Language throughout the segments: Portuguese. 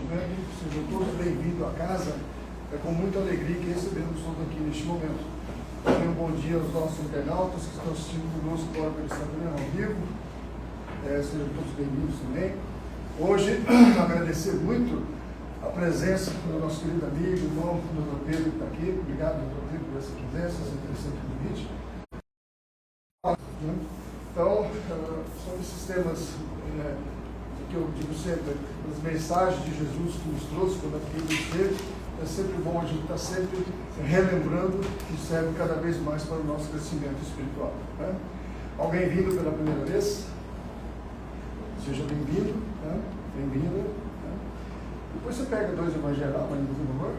né? Sejam todos bem-vindos à casa. É com muita alegria que recebemos todos aqui neste momento. Um bom dia aos nossos internautas que estão assistindo conosco agora pelo Instagram ao vivo. Sejam todos bem-vindos também. Hoje, agradecer muito a presença do nosso querido amigo, irmão, doutor Pedro, que está aqui. Obrigado, doutor Pedro, por essa presença, esse interessante convite. Então, são esses temas que eu digo sempre, as mensagens de Jesus que nos trouxe quando aqui ele esteve. É sempre bom a gente estar sempre relembrando que serve cada vez mais para o nosso crescimento espiritual. Né? Alguém vindo pela primeira vez? Seja bem-vindo, né? Bem-vinda. Né? Depois você pega 2 evangelhos lá, por favor.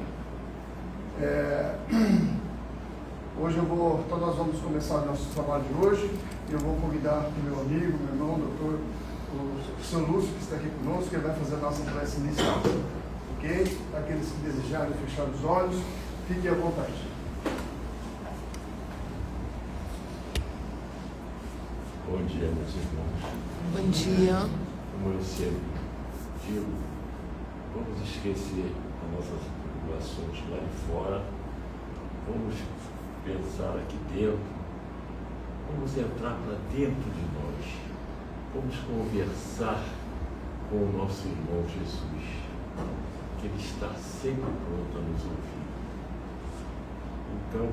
Hoje então nós vamos começar nosso trabalho de hoje. Eu vou convidar o meu amigo, meu irmão, doutor, o São Lúcio, que está aqui conosco, que ele vai fazer a nossa prece inicial. Ok? Aqueles que desejarem fechar os olhos, fiquem à vontade. Bom dia, meus irmãos. Bom dia. Como eu sempre digo, vamos esquecer as nossas preocupações lá de fora, vamos pensar aqui dentro, vamos entrar para dentro de nós, vamos conversar com o nosso irmão Jesus, que ele está sempre pronto a nos ouvir. Então,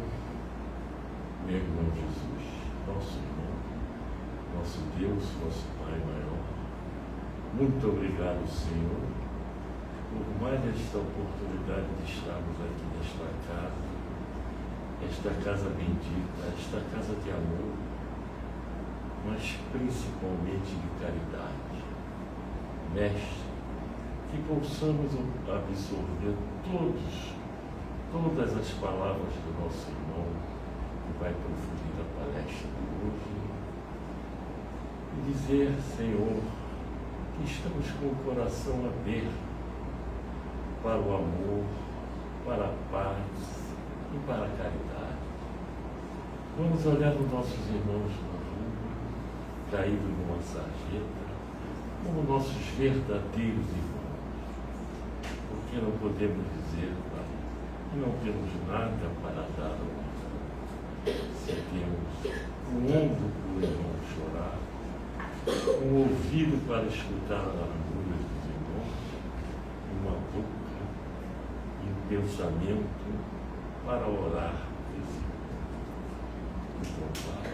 meu irmão Jesus, nosso irmão, nosso Deus, nosso Pai maior, muito obrigado, Senhor, por mais esta oportunidade de estarmos aqui nesta casa bendita, esta casa de amor, mas principalmente de caridade. Mestre, que possamos absorver todas as palavras do nosso irmão que vai proferir a palestra de hoje e dizer, Senhor, que estamos com o coração aberto para o amor, para a paz e para a caridade. Vamos olhar os nossos irmãos na rua, caídos numa sarjeta, como nossos verdadeiros irmãos. Porque não podemos dizer, Pai, que não temos nada para dar ao irmão. Se temos um ombro para o irmão chorar, um ouvido para escutar a largura dos irmãos, uma boca e um pensamento para orar esse irmão. Então, Pai,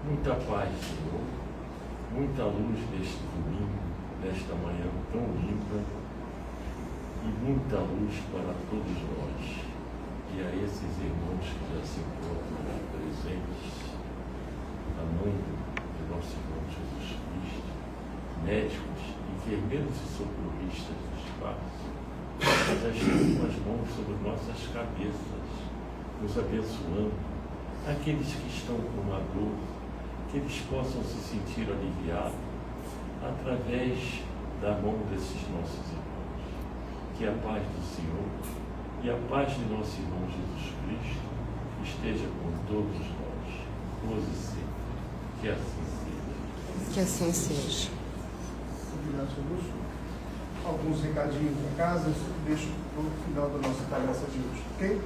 muita paz, Senhor, muita luz neste domingo, nesta manhã tão limpa, e muita luz para todos nós, e a esses irmãos que já se encontram presentes, a mão de nosso irmão Jesus Cristo, médicos, enfermeiros e socorristas do espaço, já estão com as mãos sobre nossas cabeças, nos abençoando, aqueles que estão com uma dor, que eles possam se sentir aliviados através da mão desses nossos irmãos. Que a paz do Senhor e a paz de nosso irmão Jesus Cristo esteja com todos nós, hoje e sempre. Que assim seja. Que assim seja. Obrigado, São Lúcio. Alguns recadinhos da casa, eu deixo para o final da nossa palestra de hoje, ok?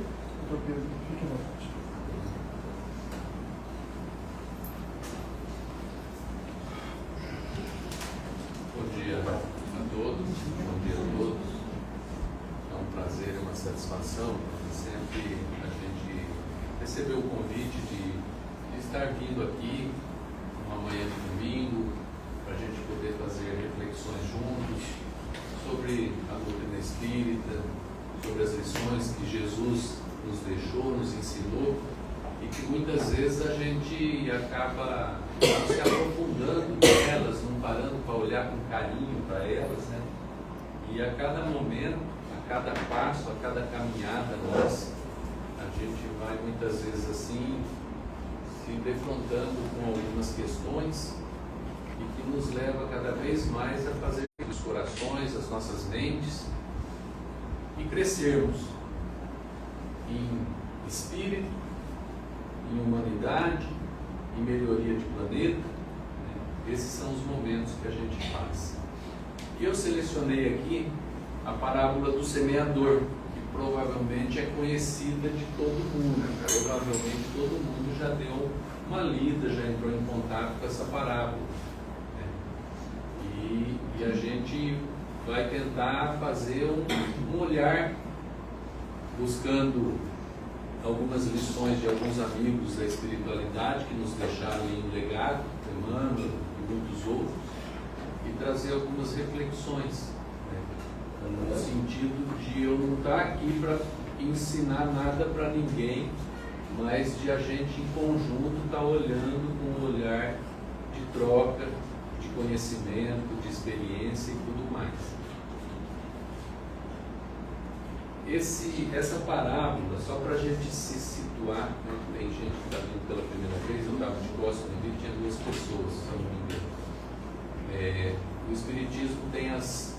Doutor Pedro, fique à vontade. Bom dia a todos, bom dia a todos. É um prazer, é uma satisfação sempre a gente receber o convite de estar vindo aqui uma manhã de domingo, para a gente poder fazer reflexões juntos sobre a doutrina espírita, sobre as lições que Jesus nos deixou, nos ensinou, e que muitas vezes a gente acaba não se aprofundando nelas, não parando para olhar com carinho para elas, né? E a cada momento, a cada passo, a cada caminhada nossa, a gente vai muitas vezes assim, se defrontando com algumas questões e que nos leva cada vez mais a fazer os corações, as nossas mentes e crescermos em espírito, em humanidade, em melhoria de planeta, né? Esses são os momentos que a gente passa. E eu selecionei aqui a parábola do semeador, que provavelmente é conhecida de todo mundo. Provavelmente todo mundo já deu uma lida, já entrou em contato com essa parábola, né? E a gente vai tentar fazer um olhar, buscando algumas lições de alguns amigos da espiritualidade que nos deixaram em um legado, Emmanuel e muitos outros, e trazer algumas reflexões, né? No sentido de eu não estar aqui para ensinar nada para ninguém, mas de a gente em conjunto estar olhando com um olhar de troca, de conhecimento, de experiência e tudo mais. Essa parábola, só para a gente se situar, né? Tem gente que está vindo pela primeira vez, eu estava de costas no vídeo, tinha 2 pessoas, se eu não me engano. O Espiritismo tem as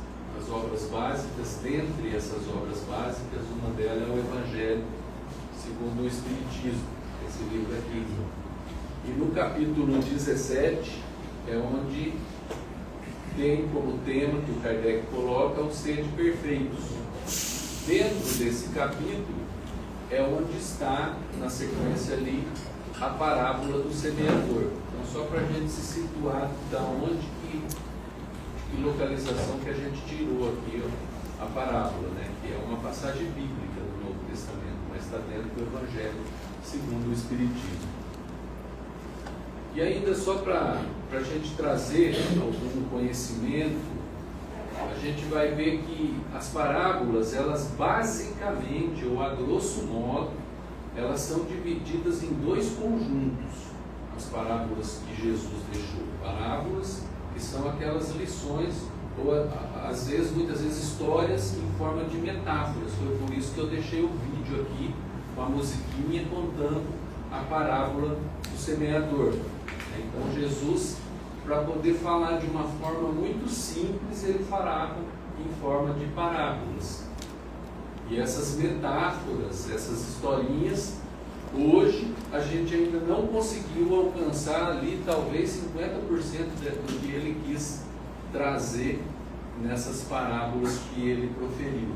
obras básicas. Dentre essas obras básicas, uma delas é o Evangelho segundo o Espiritismo, esse livro aqui. E no capítulo 17 é onde tem como tema que o Kardec coloca o ser de perfeitos. Dentro desse capítulo é onde está, na sequência ali, a parábola do semeador. Então, só para a gente se situar da onde que localização que a gente tirou aqui, ó, a parábola, né? Que é uma passagem bíblica do Novo Testamento, mas está dentro do Evangelho segundo o Espiritismo. E ainda só para a gente trazer algum conhecimento, a gente vai ver que as parábolas, elas basicamente, ou a grosso modo, elas são divididas em 2 conjuntos. As parábolas que Jesus deixou. Parábolas que são aquelas lições, ou às vezes, muitas vezes, histórias em forma de metáforas. Foi por isso que eu deixei o vídeo aqui, com a musiquinha contando a parábola do semeador. Então Jesus, para poder falar de uma forma muito simples, ele falava em forma de parábolas. E essas metáforas, essas historinhas, hoje a gente ainda não conseguiu alcançar ali talvez 50% do que ele quis trazer nessas parábolas que ele proferiu.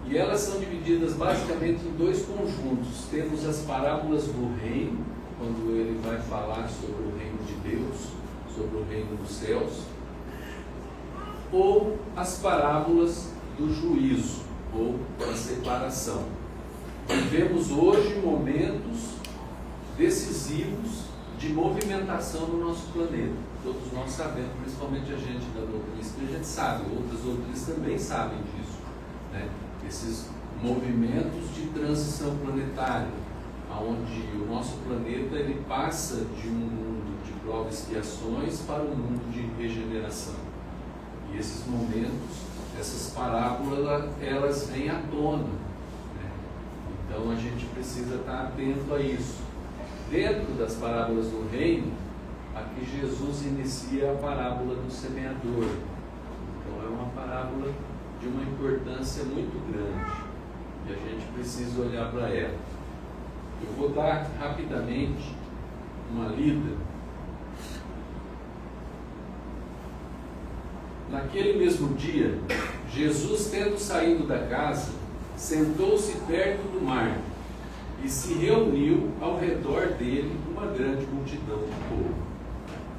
E elas são divididas basicamente em 2 conjuntos. Temos as parábolas do reino, quando ele vai falar sobre o reino de Deus, sobre o reino dos céus, ou as parábolas do juízo, ou da separação. Vivemos hoje momentos decisivos de movimentação no nosso planeta. Todos nós sabemos, principalmente a gente da doutrina espírita, a gente sabe, outras doutrinas também sabem disso, né? Esses movimentos de transição planetária, onde o nosso planeta ele passa de um mundo de provas e expiações para um mundo de regeneração. E esses momentos, essas parábolas, elas vêm à tona, né? Então a gente precisa estar atento a isso. Dentro das parábolas do reino, aqui Jesus inicia a parábola do semeador. Então é uma parábola de uma importância muito grande e a gente precisa olhar para ela. Eu vou dar rapidamente uma lida. Naquele mesmo dia, Jesus, tendo saído da casa, sentou-se perto do mar e se reuniu ao redor dele uma grande multidão de povo.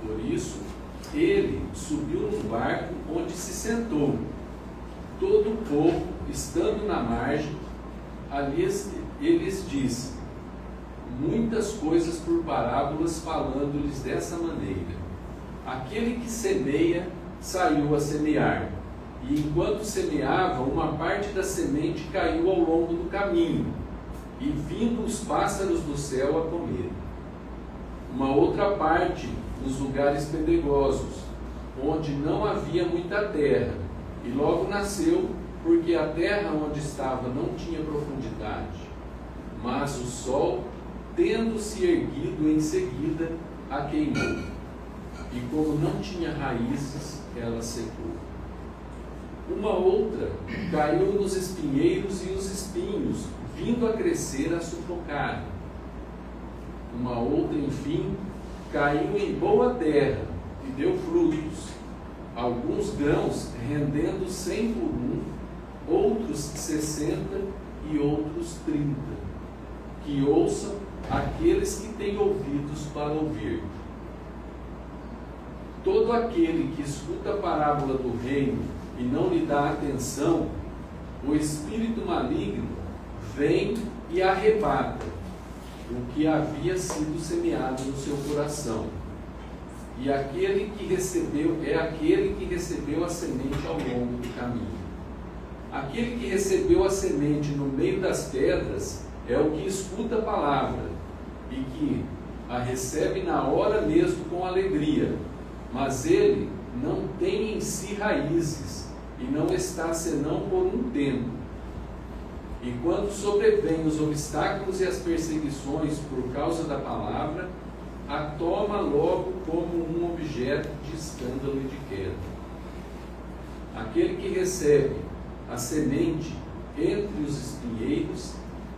Por isso, ele subiu num barco onde se sentou. Todo o povo, estando na margem, ali eles disse muitas coisas por parábolas, falando-lhes dessa maneira: aquele que semeia saiu a semear, e enquanto semeava, uma parte da semente caiu ao longo do caminho, e vindo os pássaros do céu a comer. Uma outra parte nos lugares pedregosos, onde não havia muita terra, e logo nasceu, porque a terra onde estava não tinha profundidade. Mas o sol, tendo-se erguido em seguida, a queimou. E como não tinha raízes, ela secou. Uma outra caiu nos espinheiros, e os espinhos, vindo a crescer, a sufocaram. Uma outra, enfim, caiu em boa terra e deu frutos, alguns grãos rendendo 100 por um, outros 60 e outros 30. Que ouçam aqueles que têm ouvidos para ouvir. Todo aquele que escuta a parábola do reino e não lhe dá atenção, o espírito maligno vem e arrebata o que havia sido semeado no seu coração. E aquele que recebeu a semente ao longo do caminho. Aquele que recebeu a semente no meio das pedras é o que escuta a palavra e que a recebe na hora mesmo com alegria, mas ele não tem em si raízes e não está senão por um tempo. E quando sobrevêm os obstáculos e as perseguições por causa da palavra, a toma logo como um objeto de escândalo e de queda. Aquele que recebe a semente entre os espinheiros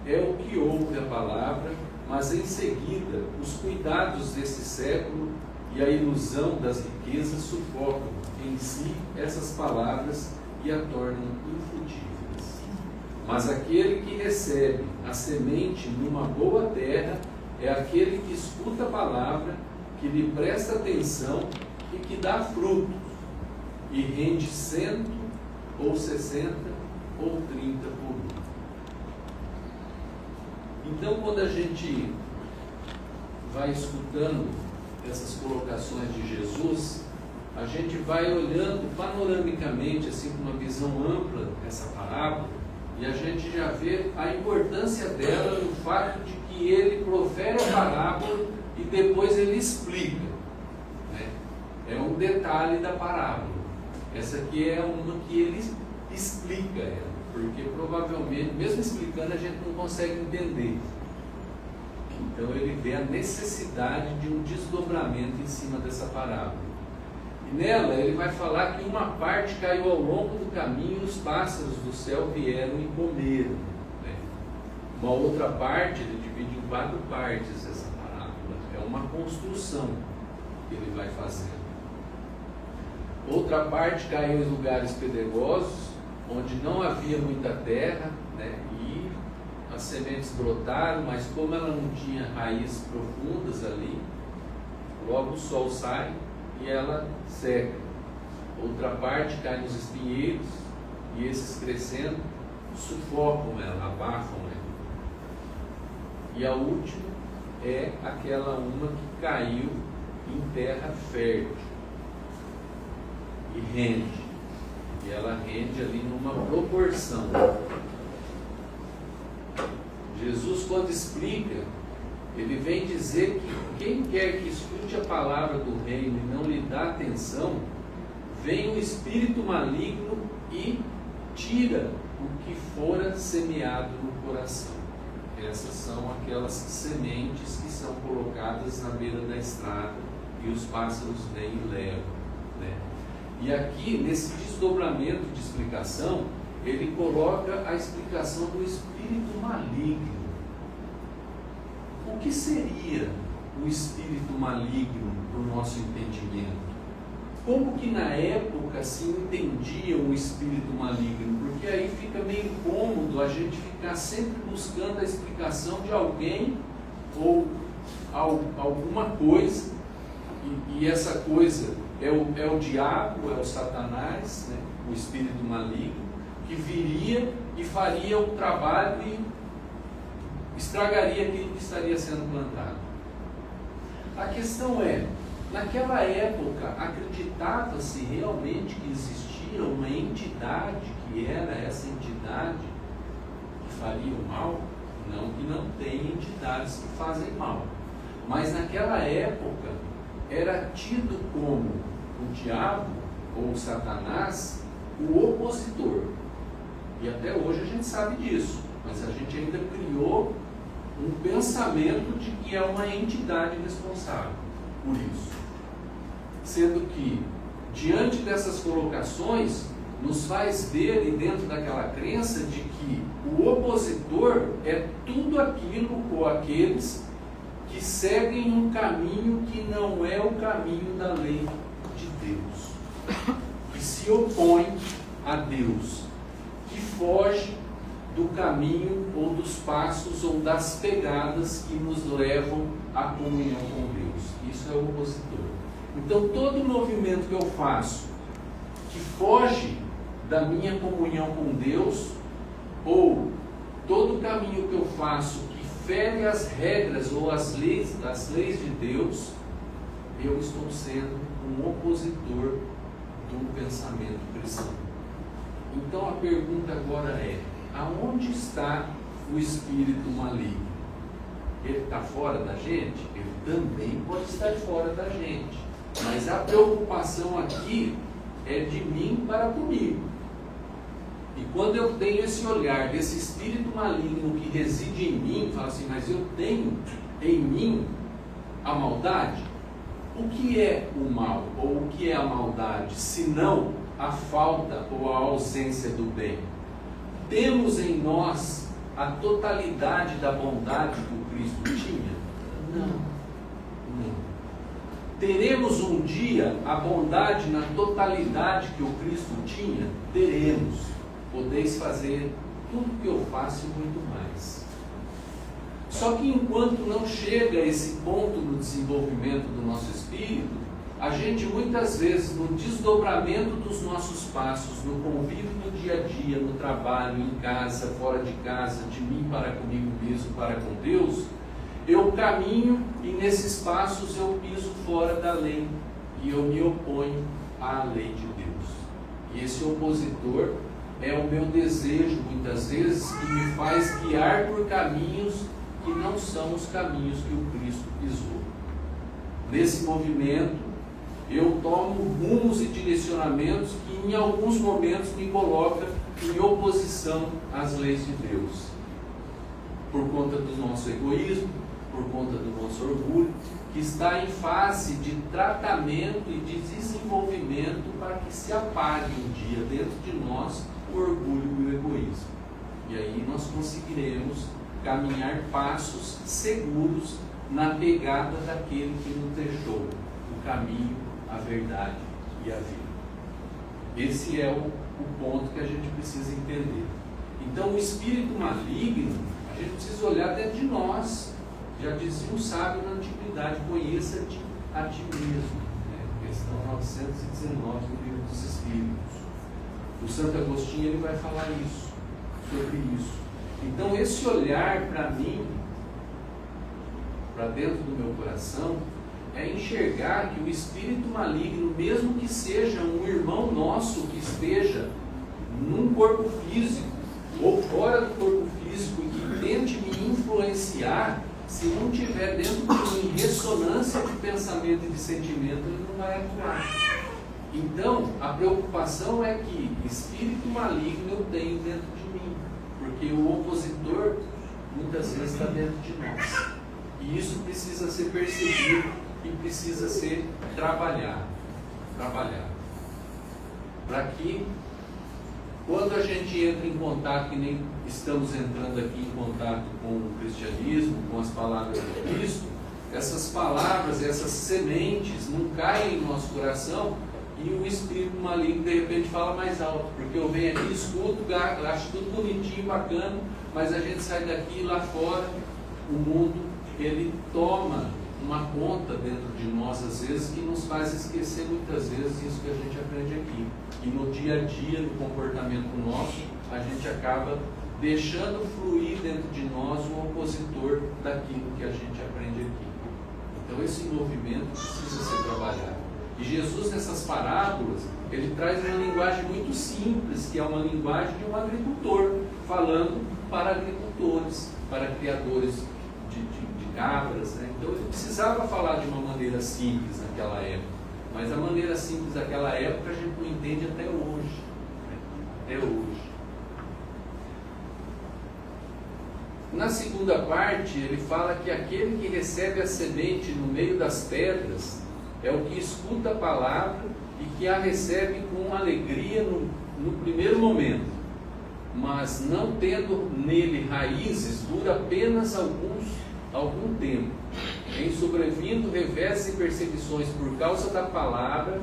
é o que ouve a palavra, mas em seguida os cuidados desse século e a ilusão das riquezas sufocam em si essas palavras e a tornam infrutíferas. Mas aquele que recebe a semente numa boa terra é aquele que escuta a palavra, que lhe presta atenção e que dá frutos, e rende 100, ou 60, ou 30 por um. Então, quando a gente vai escutando essas colocações de Jesus, a gente vai olhando panoramicamente, assim, com uma visão ampla essa parábola, e a gente já vê a importância dela no fato de que ele profere a parábola e depois ele explica, né? É um detalhe da parábola. Essa aqui é uma que ele explica ela, porque provavelmente, mesmo explicando, a gente não consegue entender. Então ele vê a necessidade de um desdobramento em cima dessa parábola. E nela ele vai falar que uma parte caiu ao longo do caminho e os pássaros do céu vieram e comeram, né? Uma outra parte, ele divide em 4 partes essa parábola. É uma construção que ele vai fazendo. Outra parte caiu em lugares pedregosos, onde não havia muita terra, né? E as sementes brotaram, mas como ela não tinha raízes profundas ali, logo o sol sai e ela seca. Outra parte cai nos espinheiros, e esses crescendo sufocam ela, abafam ela. E a última é aquela uma que caiu em terra fértil e rende. E ela rende ali numa proporção. Jesus, quando explica, ele vem dizer que quem quer que escute a palavra do reino e não lhe dá atenção, vem o espírito maligno e tira o que fora semeado no coração. Essas são aquelas sementes que são colocadas na beira da estrada e os pássaros vêm e levam, né? E aqui, nesse desdobramento de explicação, ele coloca a explicação do espírito maligno. O que seria o espírito maligno para o nosso entendimento? Como que na época se entendia o espírito maligno? Porque aí fica meio incômodo a gente ficar sempre buscando a explicação de alguém ou alguma coisa, e essa coisa é o diabo, é o Satanás, né? O espírito maligno, que viria e faria o trabalho e estragaria aquilo que estaria sendo plantado. A questão é, naquela época, acreditava-se realmente que existia uma entidade que era essa entidade que faria o mal? Não que não tenha entidades que fazem mal, mas naquela época era tido como o diabo ou o Satanás o opositor. E até hoje a gente sabe disso, mas a gente ainda criou um pensamento de que é uma entidade responsável por isso. Sendo que, diante dessas colocações, nos faz ver, e dentro daquela crença, de que o opositor é tudo aquilo ou aqueles que seguem um caminho que não é o caminho da lei de Deus. que se opõe a Deus, que foge do caminho ou dos passos ou das pegadas que nos levam à comunhão com Deus. Isso é o opositor. Então, todo movimento que eu faço que foge da minha comunhão com Deus, ou todo caminho que eu faço que fere as regras ou as leis de Deus, eu estou sendo um opositor do pensamento cristão. Então a pergunta agora é: aonde está o espírito maligno? Ele está fora da gente? Ele também pode estar fora da gente, mas a preocupação aqui é de mim para comigo. E quando eu tenho esse olhar desse espírito maligno que reside em mim, falo assim, mas eu tenho em mim a maldade? O que é o mal, ou o que é a maldade, senão a falta ou a ausência do bem? Temos em nós a totalidade da bondade que o Cristo tinha? Não. Teremos um dia a bondade na totalidade que o Cristo tinha? Teremos. Podeis fazer tudo que eu faço e muito mais. Só que enquanto não chega a esse ponto no desenvolvimento do nosso espírito, a gente muitas vezes, no desdobramento dos nossos passos, no convívio do dia a dia, no trabalho, em casa, fora de casa, de mim para comigo mesmo, para com Deus, eu caminho e nesses passos eu piso fora da lei e eu me oponho à lei de Deus. E esse opositor é o meu desejo, muitas vezes, que me faz guiar por caminhos que não são os caminhos que o Cristo pisou. Nesse movimento, eu tomo rumos e direcionamentos que em alguns momentos me colocam em oposição às leis de Deus. Por conta do nosso egoísmo, por conta do nosso orgulho, que está em fase de tratamento e de desenvolvimento para que se apague um dia dentro de nós o orgulho e o egoísmo. E aí nós conseguiremos caminhar passos seguros na pegada daquele que nos deixou o caminho, a verdade e a vida. Esse é o ponto que a gente precisa entender. Então o espírito maligno, a gente precisa olhar dentro de nós. Já dizia um sábio na antiguidade: conheça-te a ti mesmo. Questão 919 do Livro dos Espíritos. O Santo Agostinho ele vai falar isso, sobre isso. Então esse olhar para mim, para dentro do meu coração, é enxergar que o espírito maligno, mesmo que seja um irmão nosso que esteja num corpo físico ou fora do corpo físico e que tente me influenciar, se não tiver dentro de mim ressonância de pensamento e de sentimento, ele não vai atuar. Então, a preocupação é que espírito maligno eu tenho dentro de mim, porque o opositor muitas vezes está dentro de nós. E isso precisa ser percebido e precisa ser trabalhado. Para que, quando a gente entra em contato, que nem estamos entrando aqui em contato com o cristianismo, com as palavras de Cristo, essas palavras, essas sementes não caem em nosso coração e o espírito maligno de repente fala mais alto, porque eu venho aqui, escuto, acho tudo bonitinho, bacana, mas a gente sai daqui e lá fora, o mundo, ele toma uma conta dentro de nós, às vezes, que nos faz esquecer muitas vezes isso que a gente aprende aqui. E no dia a dia, no comportamento nosso, a gente acaba deixando fluir dentro de nós o opositor daquilo que a gente aprende aqui. Então esse movimento precisa ser trabalhado. E Jesus, nessas parábolas, ele traz uma linguagem muito simples, que é uma linguagem de um agricultor, falando para agricultores, para criadores de cabras, né? Então ele precisava falar de uma maneira simples naquela época, mas a maneira simples daquela época a gente não entende até hoje, né? Até hoje. Na segunda parte, ele fala que aquele que recebe a semente no meio das pedras é o que escuta a palavra e que a recebe com alegria no primeiro momento, mas não tendo nele raízes, dura apenas algum tempo. Em sobrevindo revés e perseguições por causa da palavra,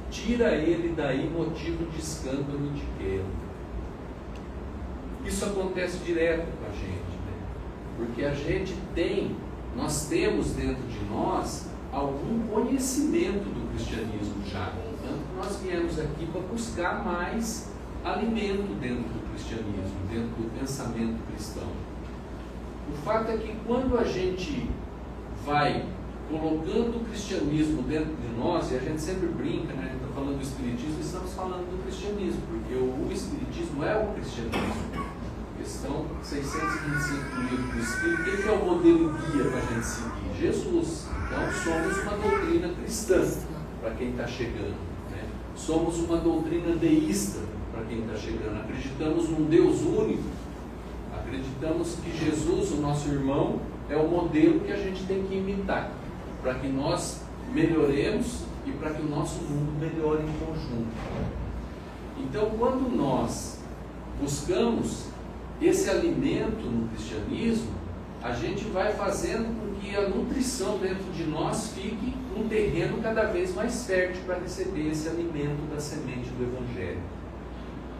tira ele daí motivo de escândalo e de queda. Isso acontece direto com a gente, né? Porque nós temos dentro de nós algum conhecimento do cristianismo já. Tanto que nós viemos aqui para buscar mais alimento dentro do cristianismo, dentro do pensamento cristão. O fato é que quando a gente vai colocando o cristianismo dentro de nós, e a gente sempre brinca, né? A gente está falando do espiritismo, estamos falando do cristianismo, porque o espiritismo é o cristianismo. Questão 625 do livro do Espírito. Quem que é o modelo guia para a gente seguir? Jesus. Então somos uma doutrina cristã para quem está chegando, né? Somos uma doutrina deísta para quem está chegando. Acreditamos num Deus único. Acreditamos que Jesus, o nosso irmão, é o modelo que a gente tem que imitar para que nós melhoremos e para que o nosso mundo melhore em conjunto. Então, quando nós buscamos esse alimento no cristianismo, a gente vai fazendo com que a nutrição dentro de nós fique um terreno cada vez mais fértil para receber esse alimento da semente do Evangelho.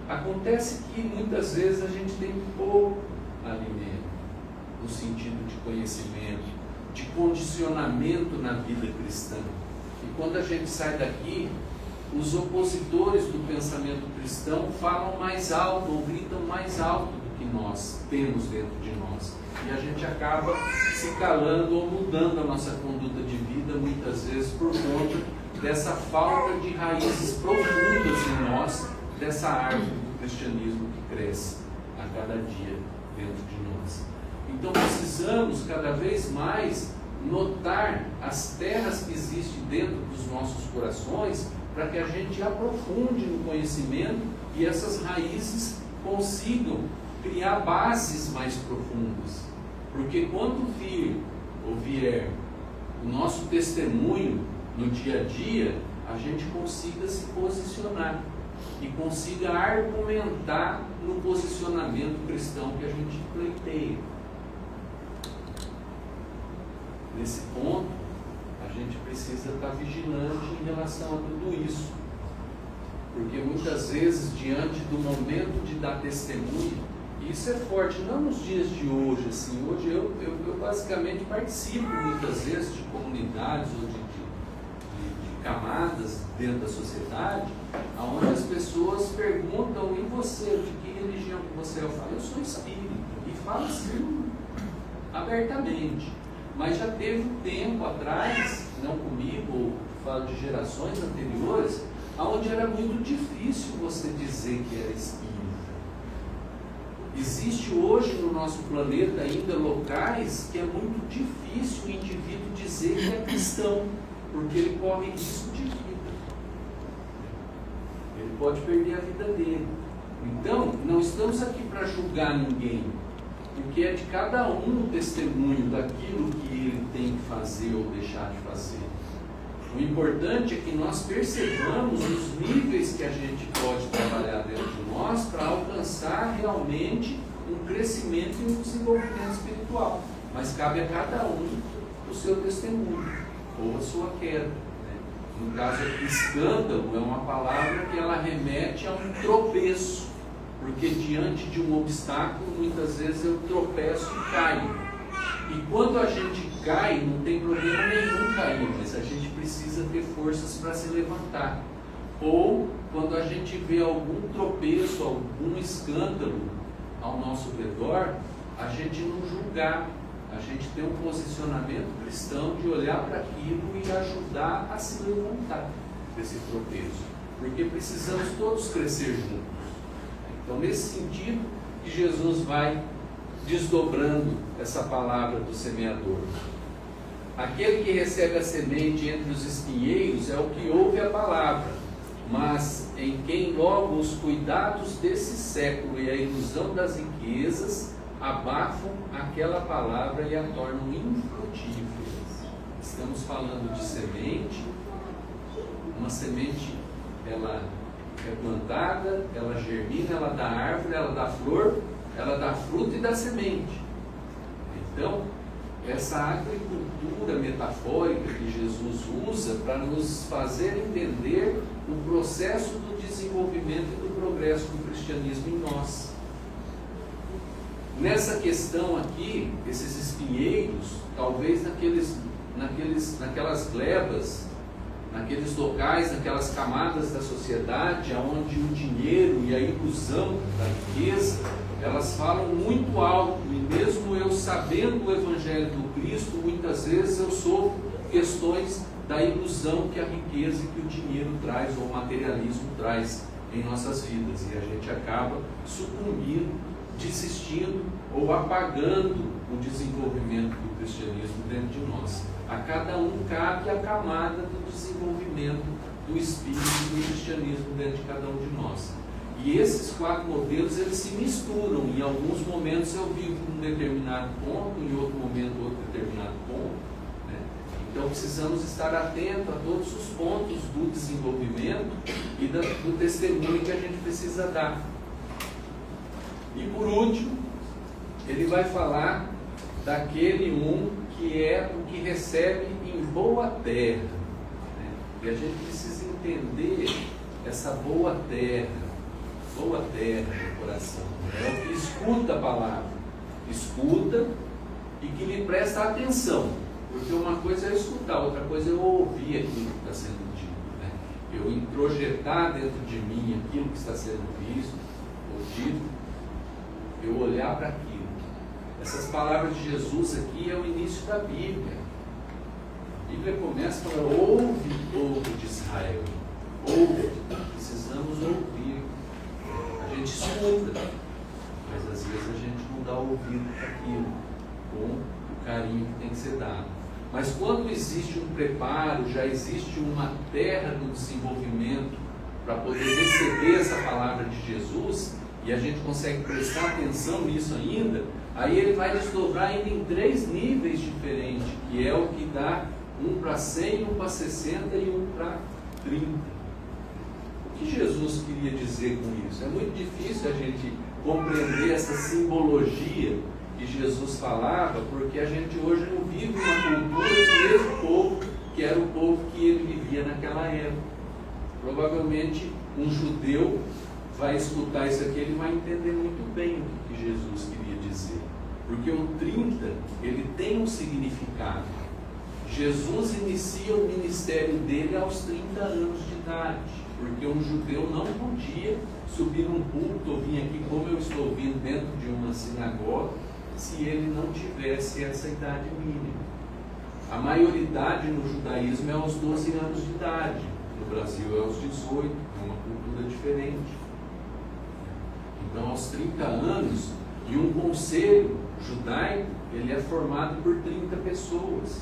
Acontece que muitas vezes a gente tem pouco alimento, no sentido de conhecimento, de condicionamento na vida cristã. E quando a gente sai daqui, os opositores do pensamento cristão falam mais alto ou gritam mais alto que nós temos dentro de nós, e a gente acaba se calando ou mudando a nossa conduta de vida, muitas vezes por conta dessa falta de raízes profundas em nós, dessa árvore do cristianismo que cresce a cada dia dentro de nós. Então precisamos cada vez mais notar as terras que existem dentro dos nossos corações, para que a gente aprofunde no conhecimento e essas raízes consigam criar bases mais profundas. Porque quando vier o nosso testemunho no dia a dia, a gente consiga se posicionar e consiga argumentar no posicionamento cristão que a gente pleiteia. Nesse ponto, a gente precisa estar vigilante em relação a tudo isso. Porque muitas vezes, diante do momento de dar testemunho, isso é forte, não nos dias de hoje, assim. Hoje eu basicamente participo muitas vezes de comunidades ou de camadas dentro da sociedade, onde as pessoas perguntam: e você, de que religião que você é? Eu falo: eu sou espírita, e falo assim, abertamente. Mas já teve um tempo atrás, não comigo, ou falo de gerações anteriores, onde era muito difícil você dizer que era espírita. Existe hoje no nosso planeta ainda locais que é muito difícil o indivíduo dizer que é cristão, porque ele corre risco de vida. Ele pode perder a vida dele. Então, não estamos aqui para julgar ninguém, porque é de cada um o testemunho daquilo que ele tem que fazer ou deixar de fazer. O importante é que nós percebamos os níveis que a gente pode trabalhar dentro de nós para alcançar realmente um crescimento e um desenvolvimento espiritual. Mas cabe a cada um o seu testemunho ou a sua queda, né? No caso aqui, escândalo é uma palavra que ela remete a um tropeço, porque diante de um obstáculo muitas vezes eu tropeço e caio. E quando a gente cai, não tem problema nenhum cair, mas a gente precisa ter forças para se levantar. Ou quando a gente vê algum tropeço, algum escândalo ao nosso redor, a gente não julgar, a gente ter um posicionamento cristão de olhar para aquilo e ajudar a se levantar desse tropeço. Porque precisamos todos crescer juntos. Então, nesse sentido que Jesus vai desdobrando essa palavra do semeador. Aquele que recebe a semente entre os espinheiros é o que ouve a palavra, mas em quem logo os cuidados desse século e a ilusão das riquezas abafam aquela palavra e a tornam infrutífera. Estamos falando de semente. Uma semente, ela é plantada, ela germina, ela dá árvore, ela dá flor, ela dá fruto e dá semente. Então, essa agricultura metafórica que Jesus usa para nos fazer entender o processo do desenvolvimento e do progresso do cristianismo em nós. Nessa questão aqui, esses espinheiros, talvez naquelas glebas, naqueles locais, naquelas camadas da sociedade, onde o dinheiro e a ilusão da riqueza, elas falam muito alto, e mesmo eu sabendo o Evangelho do Cristo, muitas vezes eu sofro questões da ilusão que a riqueza e que o dinheiro traz, ou o materialismo traz em nossas vidas, e a gente acaba sucumbindo, desistindo ou apagando o desenvolvimento do cristianismo dentro de nós. A cada um cabe a camada do desenvolvimento do espírito do cristianismo dentro de cada um de nós. E esses 4 modelos, eles se misturam. Em alguns momentos eu vivo um determinado ponto, em outro momento outro determinado ponto, né? Então precisamos estar atentos a todos os pontos do desenvolvimento e do testemunho que a gente precisa dar. E por último, ele vai falar daquele que é o que recebe em boa terra, né? E a gente precisa entender essa boa terra do coração. É o que escuta a palavra, escuta e que lhe presta atenção, porque uma coisa é escutar, outra coisa é eu ouvir aquilo que está sendo dito, né? Eu introjetar dentro de mim aquilo que está sendo visto ou dito, eu olhar para aquilo. Essas palavras de Jesus aqui é o início da Bíblia. A Bíblia começa falando: ouve, povo de Israel, ouve. Precisamos ouvir. A gente escuta, mas às vezes a gente não dá ouvido para aquilo com o carinho que tem que ser dado. Mas quando existe um preparo, já existe uma terra do desenvolvimento para poder receber essa palavra de Jesus, e a gente consegue prestar atenção nisso ainda, aí ele vai desdobrar ainda em 3 níveis diferentes, que é o que dá um para 100, um para 60 e um para 30. O que Jesus queria dizer com isso? É muito difícil a gente compreender essa simbologia que Jesus falava, porque a gente hoje não vive uma cultura do mesmo povo que era o povo que ele vivia naquela época. Provavelmente um judeu vai escutar isso aqui, ele vai entender muito bem o que Jesus queria dizer, porque o 30, ele tem um significado. Jesus inicia o ministério dele aos 30 anos de idade, porque um judeu não podia subir num púlpito ou vir aqui como eu estou vindo dentro de uma sinagoga, se ele não tivesse essa idade mínima. A maioridade no judaísmo é aos 12 anos de idade, no Brasil é aos 18, é uma cultura diferente. Então, aos 30 anos, e um conselho judaico, ele é formado por 30 pessoas.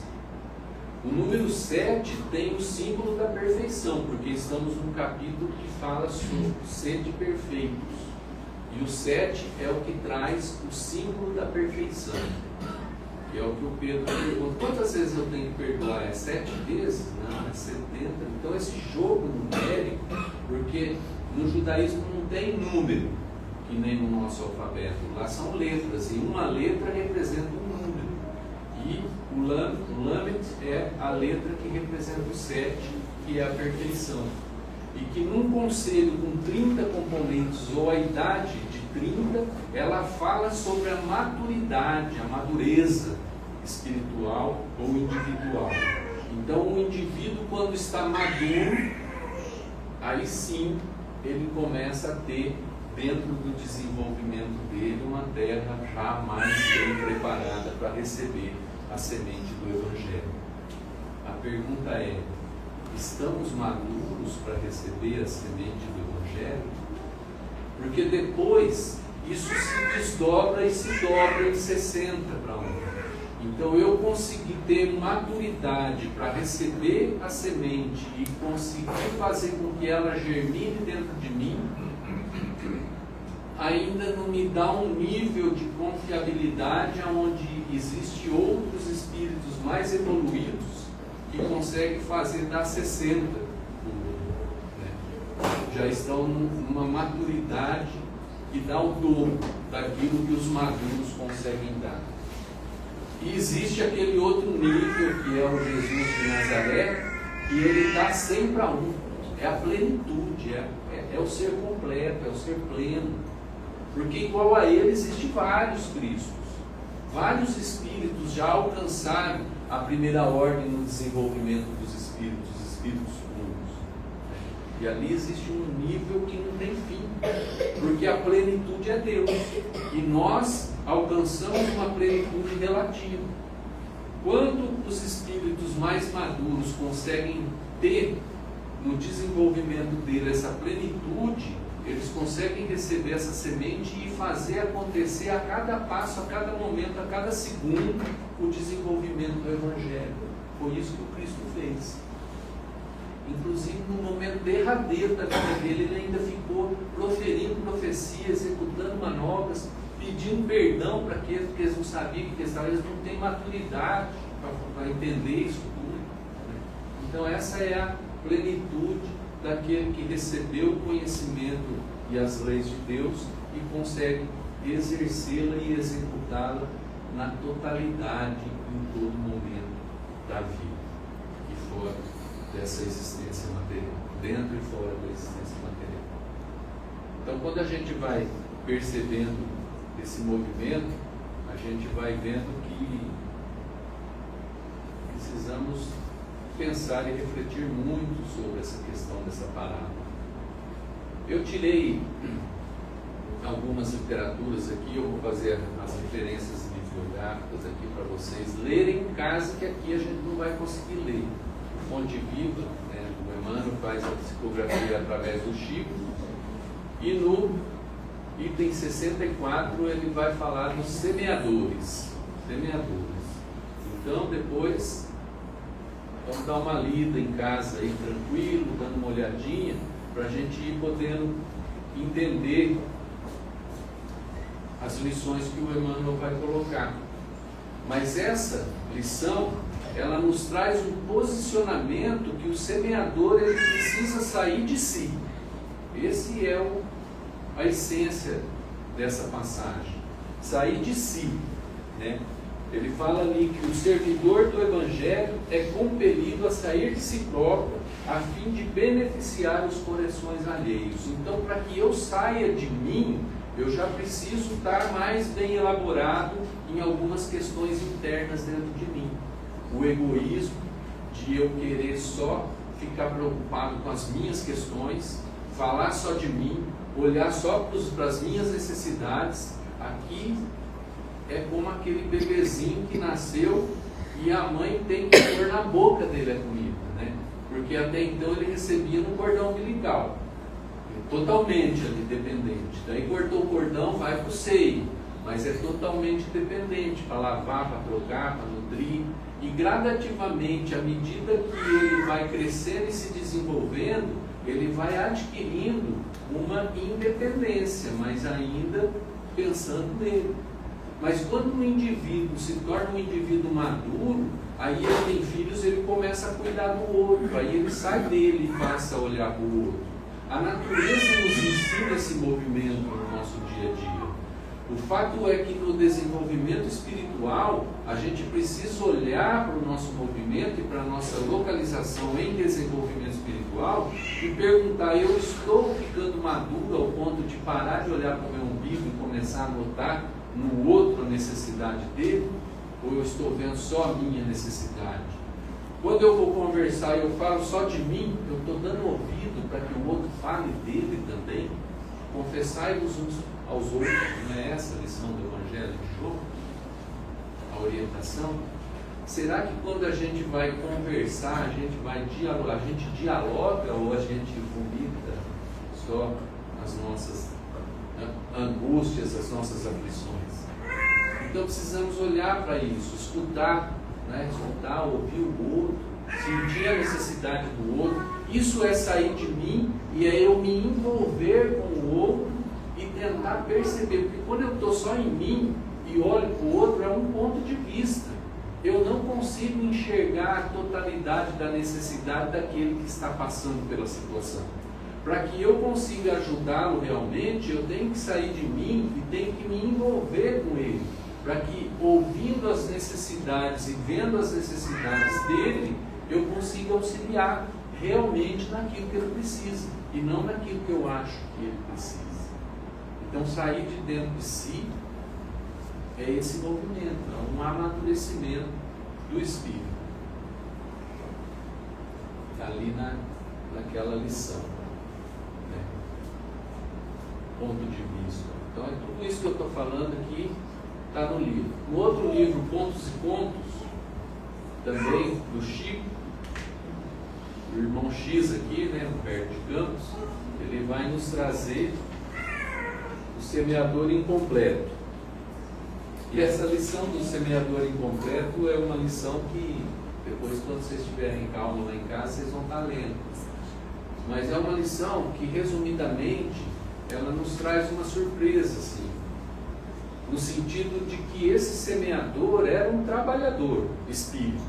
O número 7 tem o símbolo da perfeição, porque estamos num capítulo que fala sobre sede perfeitos. E o 7 é o que traz o símbolo da perfeição, que é o que o Pedro pergunta: quantas vezes eu tenho que perdoar? É 7 vezes? Não, é 70. Então, esse jogo numérico, porque no judaísmo não tem número, que nem no nosso alfabeto. Lá são letras, e uma letra representa um número. E o Lamed é a letra que representa o 7, que é a perfeição. E que num conselho com 30 componentes, ou a idade de 30, ela fala sobre a maturidade, a madureza espiritual ou individual. Então, o indivíduo, quando está maduro, aí sim ele começa a ter, dentro do desenvolvimento dele, uma terra já mais bem preparada para receber a semente do Evangelho. A pergunta é: estamos maduros para receber a semente do Evangelho? Porque depois isso se desdobra e se dobra em 60 para 1. Então, eu consegui ter maturidade para receber a semente e conseguir fazer com que ela germine dentro de mim, ainda não me dá um nível de confiabilidade onde existe outros espíritos mais evoluídos que conseguem fazer dar 60. Né? Já estão numa maturidade que dá o dobro daquilo que os maduros conseguem dar. E existe aquele outro nível que é o Jesus de Nazaré, que ele dá 100 para 1. é a plenitude, é o ser completo, é o ser pleno. Porque igual a ele existem vários Cristos, vários espíritos já alcançaram a primeira ordem no desenvolvimento dos espíritos puros. E ali existe um nível que não tem fim, porque a plenitude é Deus, e nós alcançamos uma plenitude relativa. Quando os espíritos mais maduros conseguem ter no desenvolvimento dele essa plenitude, eles conseguem receber essa semente e fazer acontecer a cada passo, a cada momento, a cada segundo, o desenvolvimento do Evangelho. Foi isso que o Cristo fez. Inclusive, no momento derradeiro da vida dele, ele ainda ficou proferindo profecia, executando manobras, pedindo perdão para aqueles que eles não sabiam que eles não têm maturidade para entender isso tudo. Então, essa é a plenitude daquele que recebeu o conhecimento e as leis de Deus e consegue exercê-la e executá-la na totalidade, em todo momento da vida, e fora dessa existência material, dentro e fora da existência material. Então, quando a gente vai percebendo esse movimento, a gente vai vendo que precisamos pensar e refletir muito sobre essa questão dessa parábola. Eu tirei algumas literaturas aqui, eu vou fazer as referências bibliográficas aqui para vocês lerem em casa, que aqui a gente não vai conseguir ler. Fonte Viva, né, o Emmanuel faz a psicografia através do Chico, e no item 64 ele vai falar dos semeadores. Então, depois vamos dar uma lida em casa aí, tranquilo, dando uma olhadinha, para a gente ir podendo entender as lições que o Emmanuel vai colocar. Mas essa lição, ela nos traz um posicionamento que o semeador ele precisa sair de si. Esse é a essência dessa passagem. Sair de si, né? Ele fala ali que o servidor do Evangelho é compelido a sair de si próprio a fim de beneficiar os corações alheios. Então, para que eu saia de mim, eu já preciso estar mais bem elaborado em algumas questões internas dentro de mim. O egoísmo de eu querer só ficar preocupado com as minhas questões, falar só de mim, olhar só para as minhas necessidades. Aqui é como aquele bebezinho que nasceu e a mãe tem que pôr na boca dele a comida, né? Porque até então ele recebia no cordão umbilical, totalmente ali dependente. Daí cortou o cordão, vai para o seio, mas é totalmente dependente para lavar, para trocar, para nutrir. E gradativamente, à medida que ele vai crescendo e se desenvolvendo, ele vai adquirindo uma independência, mas ainda pensando nele. Mas quando um indivíduo se torna um indivíduo maduro, aí ele tem filhos, ele começa a cuidar do outro, aí ele sai dele e passa a olhar para o outro. A natureza nos ensina esse movimento no nosso dia a dia. O fato é que no desenvolvimento espiritual, a gente precisa olhar para o nosso movimento e para a nossa localização em desenvolvimento espiritual e perguntar: eu estou ficando maduro ao ponto de parar de olhar para o meu umbigo e começar a notar no outro a necessidade dele? Ou eu estou vendo só a minha necessidade? Quando eu vou conversar e eu falo só de mim, eu estou dando ouvido para que o outro fale dele também. Confessai-vos uns aos outros, não é essa a lição do Evangelho de João? A orientação? Será que quando a gente vai conversar, a gente vai dialogar, a gente dialoga ou a gente vomita só as nossas angústias, as nossas aflições? Então precisamos olhar para isso, escutar, né? Escutar, ouvir o outro, sentir a necessidade do outro. Isso é sair de mim e é eu me envolver com o outro e tentar perceber, porque quando eu estou só em mim e olho para o outro, é um ponto de vista. Eu não consigo enxergar a totalidade da necessidade daquele que está passando pela situação. Para que eu consiga ajudá-lo realmente, eu tenho que sair de mim e tenho que me envolver com ele. Para que, ouvindo as necessidades e vendo as necessidades dele, eu consiga auxiliar. realmente naquilo que ele precisa e não naquilo que eu acho que ele precisa. Então, sair de dentro de si é esse movimento, é um amadurecimento do espírito. Ali naquela lição, né? Ponto de vista. Então, é tudo isso que eu estou falando aqui está no livro. No outro livro, Pontos e Contos, também do Chico, o irmão X aqui, né, Humberto de Campos, ele vai nos trazer o semeador incompleto. E essa lição do semeador incompleto é uma lição que depois, quando vocês estiverem calmo lá em casa, vocês vão estar lendo. Mas é uma lição que, resumidamente, ela nos traz uma surpresa, assim, no sentido de que esse semeador era um trabalhador espírita.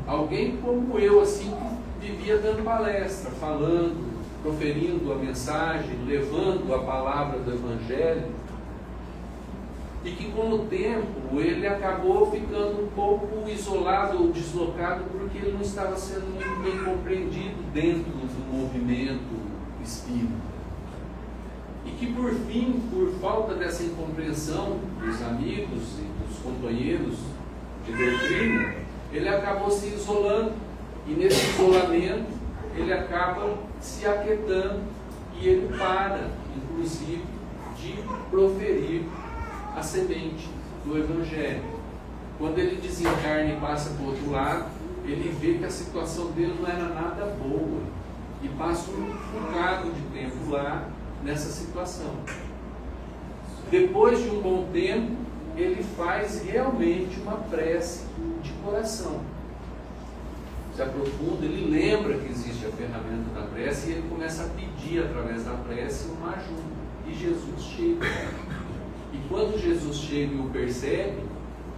Alguém como eu, assim, que vivia dando palestra, falando, proferindo a mensagem, levando a palavra do Evangelho, e que com o tempo ele acabou ficando um pouco isolado ou deslocado porque ele não estava sendo muito bem compreendido dentro do movimento espírita. E que por fim, por falta dessa incompreensão dos amigos e dos companheiros de doutrina, ele acabou se isolando, e nesse isolamento ele acaba se aquietando e ele para, inclusive, de proferir a semente do Evangelho. Quando ele desencarna e passa para o outro lado, ele vê que a situação dele não era nada boa e passa um bocado de tempo lá nessa situação. Depois de um bom tempo, ele faz realmente uma prece de coração. Se aprofunda, ele lembra que existe a ferramenta da prece e ele começa a pedir através da prece uma ajuda. E Jesus chega. E quando Jesus chega e o percebe,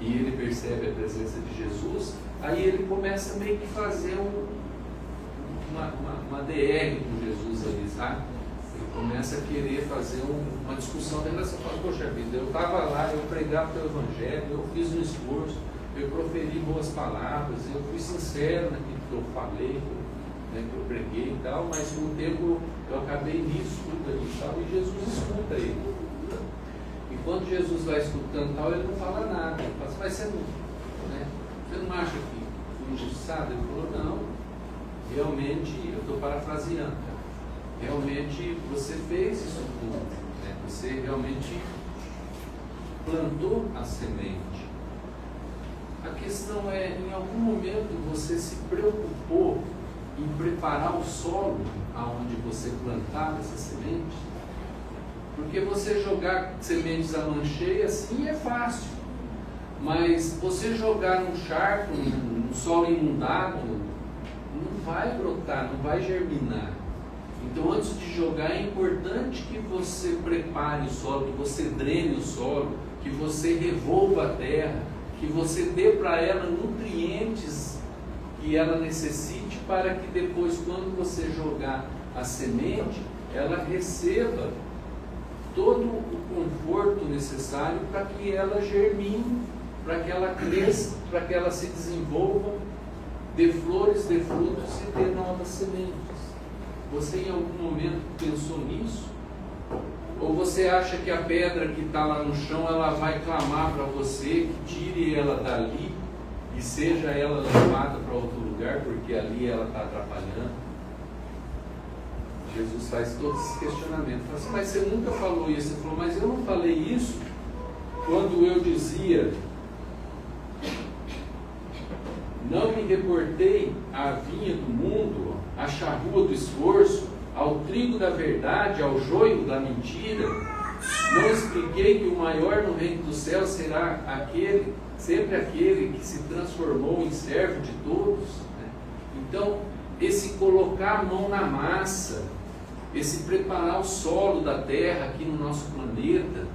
e ele percebe a presença de Jesus, aí ele começa meio que fazer uma DR com Jesus ali, sabe? Ele começa a querer fazer uma discussão dentro dessa fala, poxa vida, eu estava lá, eu pregava o teu Evangelho, eu fiz um esforço, eu proferi boas palavras, eu fui sincero naquilo que eu falei, né, que eu preguei e tal, mas com o tempo eu acabei nisso tudo ali e tal, e Jesus escuta ele. E quando Jesus vai escutando tal, ele não fala nada. Ele fala assim, mas você não acha que fui injustiçado? Ele falou, não, realmente, eu estou parafraseando, realmente você fez isso tudo, né? Você realmente plantou a semente. A questão é, em algum momento você se preocupou em preparar o solo aonde você plantava essa semente? Porque você jogar sementes à mão cheia, assim é fácil. Mas você jogar num charco, num solo inundado, não vai brotar, não vai germinar. Então, antes de jogar, é importante que você prepare o solo, que você drene o solo, que você revolva a terra, que você dê para ela nutrientes que ela necessite para que depois, quando você jogar a semente, ela receba todo o conforto necessário para que ela germine, para que ela cresça, para que ela se desenvolva, dê flores, dê frutos e dê novas sementes. Você em algum momento pensou nisso? Ou você acha que a pedra que está lá no chão, ela vai clamar para você que tire ela dali e seja ela levada para outro lugar, porque ali ela está atrapalhando? Jesus faz todos esses questionamentos. Fala assim, mas você nunca falou isso. Ele falou, mas eu não falei isso quando eu dizia, não me reportei à vinha do mundo, à charrua do esforço, ao trigo da verdade, ao joio da mentira. Não expliquei que o maior no reino do céu será aquele, sempre aquele que se transformou em servo de todos, né? Então, esse colocar a mão na massa, esse preparar o solo da terra aqui no nosso planeta,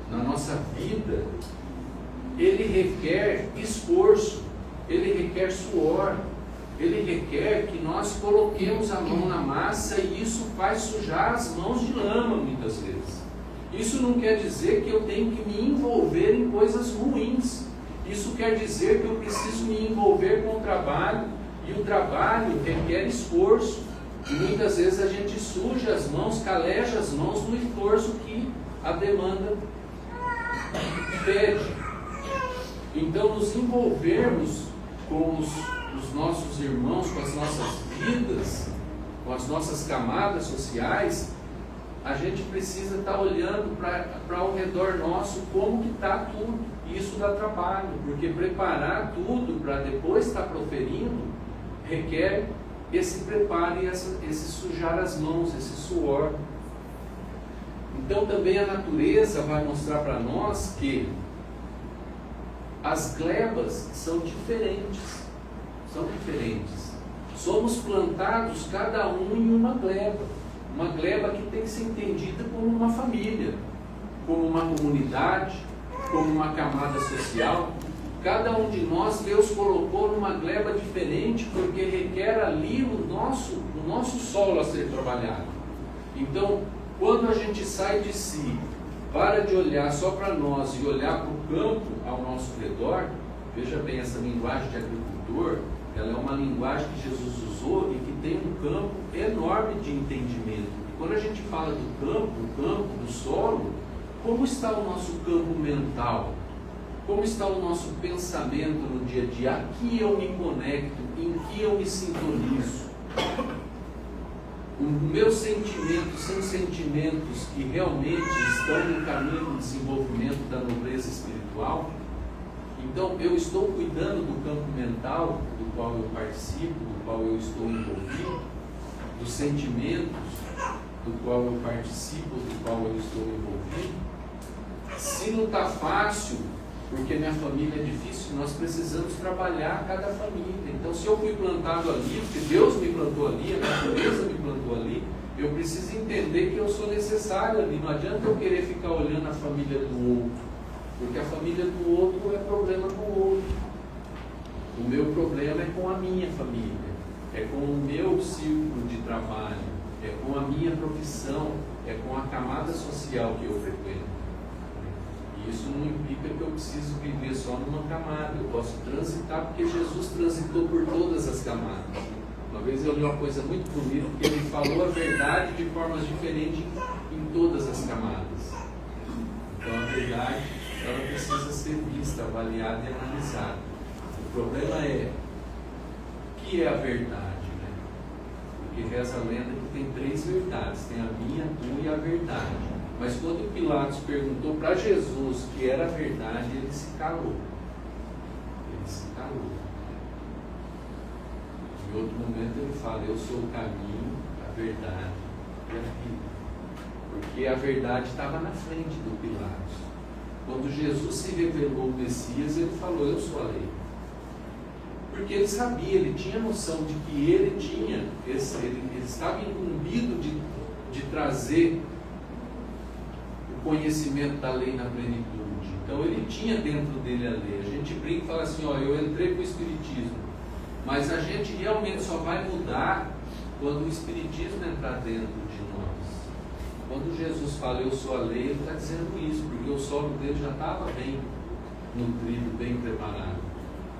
na nossa vida, ele requer esforço, ele requer suor, ele requer que nós coloquemos a mão na massa, e isso faz sujar as mãos de lama muitas vezes. Isso não quer dizer que eu tenho que me envolver em coisas ruins. Isso quer dizer que eu preciso me envolver com o trabalho, E o trabalho requer esforço. E muitas vezes a gente suja as mãos, caleja as mãos no esforço que a demanda pede. Então, nos envolvermos com os nossos irmãos, com as nossas vidas, com as nossas camadas sociais, a gente precisa estar olhando para ao redor nosso como que está tudo. Isso dá trabalho, porque preparar tudo para depois estar proferindo requer esse preparo e esse sujar as mãos, esse suor. Então também a natureza vai mostrar para nós que as glebas são diferentes. Somos plantados cada um em uma gleba que tem que ser entendida como uma família, como uma comunidade, como uma camada social. Cada um de nós, Deus colocou numa gleba diferente, porque requer ali o nosso solo a ser trabalhado. Então, quando a gente sai de si, para de olhar só para nós e olhar para o campo ao nosso redor, veja bem, essa linguagem de agricultor, ela é uma linguagem que Jesus usou e que tem um campo enorme de entendimento. E quando a gente fala do campo, do solo, como está o nosso campo mental? Como está o nosso pensamento no dia a dia? Aqui eu me conecto, em que eu me sintonizo? Os meus sentimentos são sentimentos que realmente estão no caminho de desenvolvimento da nobreza espiritual? Então, eu estou cuidando do campo mental do qual eu participo, do qual eu estou envolvido, dos sentimentos do qual eu participo, do qual eu estou envolvido? Se não está fácil, porque minha família é difícil, nós precisamos trabalhar cada família. Então, se eu fui plantado ali, porque Deus me plantou ali, a natureza me plantou ali, eu preciso entender que eu sou necessário ali. Não adianta eu querer ficar olhando a família do outro, porque a família do outro é problema com o outro. O meu problema é com a minha família, é com o meu círculo de trabalho, é com a minha profissão, é com a camada social que eu frequento. Isso não implica que eu preciso viver só numa camada. Eu posso transitar porque Jesus transitou por todas as camadas. Uma vez eu li uma coisa muito bonita, que ele falou a verdade de formas diferentes em todas as camadas. Então a verdade, ela precisa ser vista, avaliada e analisada. O problema é, o que é a verdade? Né? Porque reza a lenda que tem 3 verdades. Tem a minha, a tua e a verdade. Mas quando Pilatos perguntou para Jesus o que era a verdade, ele se calou. Em outro momento ele fala, eu sou o caminho, a verdade e a vida. Porque a verdade estava na frente do Pilatos. Quando Jesus se revelou o Messias, ele falou, eu sou a lei. Porque ele sabia, ele tinha noção de que ele estava incumbido de trazer conhecimento da lei na plenitude. Então ele tinha dentro dele a lei. A gente brinca e fala assim, eu entrei para o Espiritismo, mas a gente realmente só vai mudar quando o Espiritismo entrar dentro de nós. Quando Jesus fala, eu sou a lei, ele está dizendo isso, porque o solo dele já estava bem nutrido, bem preparado.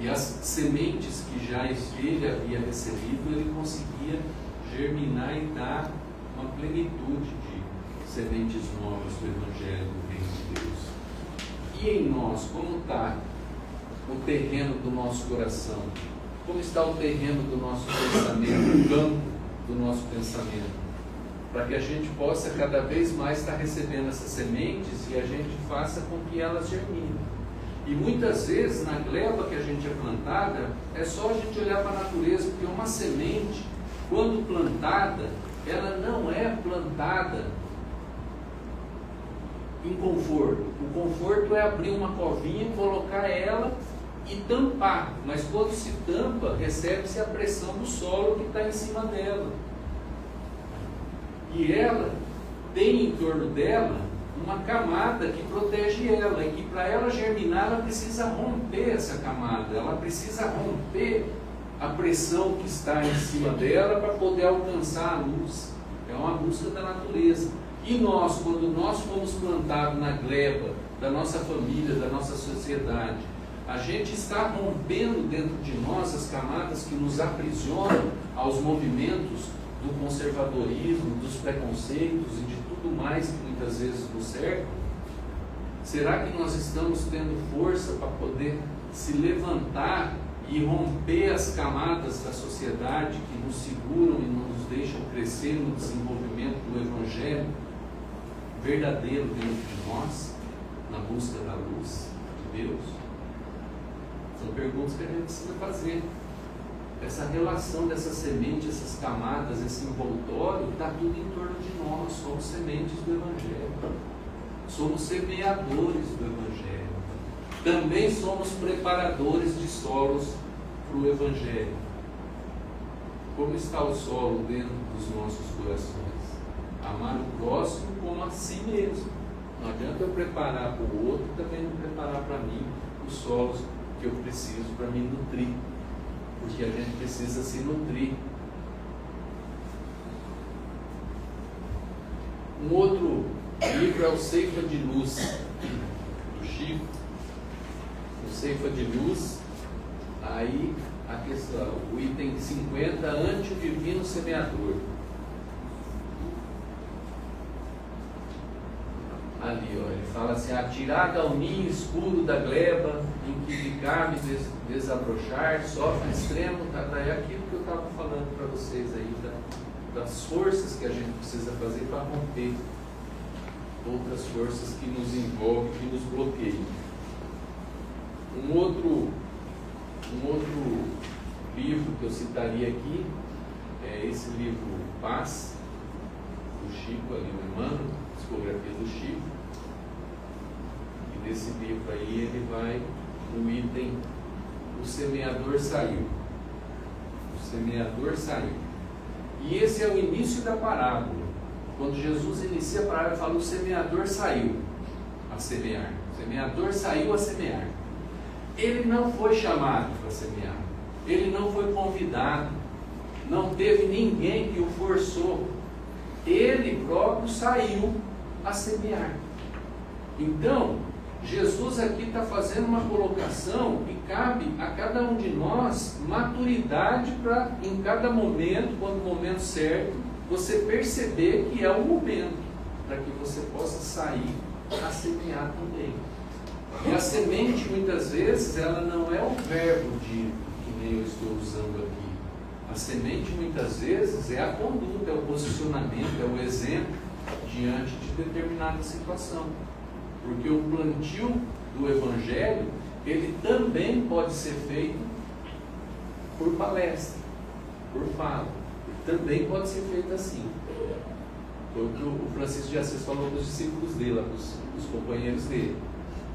E as sementes que já ele havia recebido, ele conseguia germinar e dar uma plenitude de sementes novas do Evangelho do Reino de Deus. E em nós, como está o terreno do nosso coração? Como está o terreno do nosso pensamento, o campo do nosso pensamento? Para que a gente possa cada vez mais estar recebendo essas sementes e a gente faça com que elas germinem. E muitas vezes, na gleba que a gente é plantada, é só a gente olhar para a natureza, porque uma semente, quando plantada, ela não é plantada em conforto. O conforto é abrir uma covinha, colocar ela e tampar. Mas quando se tampa, recebe-se a pressão do solo que está em cima dela. E ela tem em torno dela uma camada que protege ela. E que para ela germinar, ela precisa romper essa camada. Ela precisa romper a pressão que está em cima dela para poder alcançar a luz. É uma busca da natureza. E nós, quando nós fomos plantados na gleba da nossa família, da nossa sociedade, A gente está rompendo dentro de nós as camadas que nos aprisionam aos movimentos do conservadorismo, dos preconceitos e de tudo mais que muitas vezes nos cerca. Será que nós estamos tendo força para poder se levantar e romper as camadas da sociedade que nos seguram e não nos deixam crescer no desenvolvimento do Evangelho verdadeiro dentro de nós, na busca da luz de Deus? São perguntas que a gente precisa fazer. Essa relação dessa semente, essas camadas, esse envoltório, está tudo em torno de nós. Somos sementes do Evangelho. Somos semeadores do Evangelho. Também somos preparadores de solos para o Evangelho. Como está o solo dentro dos nossos corações? Amar o próximo como a si mesmo. Não adianta eu preparar para o outro, também não preparar para mim os solos que eu preciso para me nutrir. Porque a gente precisa se nutrir. Um outro livro é o Ceifa de Luz, do Chico. O Ceifa de Luz, aí a questão, o item 50, ante o divino semeador. Ali, ó, ele fala assim: atirada ao ninho escuro da gleba, em que lhe cabe desabrochar, sofre extremo, é aquilo que eu estava falando para vocês aí, das forças que a gente precisa fazer para romper outras forças que nos envolvem, que nos bloqueiam. Um outro livro que eu citaria aqui é esse livro Paz, do Chico, ali o Emmanuel, Psicografia do Chico. E nesse livro aí ele vai no item o semeador saiu. O semeador saiu. E esse é o início da parábola. Quando Jesus inicia a parábola, ele fala: o semeador saiu a semear. O semeador saiu a semear. Ele não foi chamado para semear. Ele não foi convidado. Não teve ninguém que o forçou. Ele próprio saiu a semear. Então, Jesus aqui está fazendo uma colocação que cabe a cada um de nós maturidade para, em cada momento, quando o momento certo, você perceber que é o momento, para que você possa sair a semear também. E a semente, muitas vezes, ela não é o verbo que nem eu estou usando aqui. A semente, muitas vezes, é a conduta, é o posicionamento, é o exemplo diante de determinada situação. Porque o plantio do Evangelho, ele também pode ser feito por palestra, por fala. Também pode ser feito assim. Foi o que o Francisco de Assis falou para os discípulos dele, para os companheiros dele.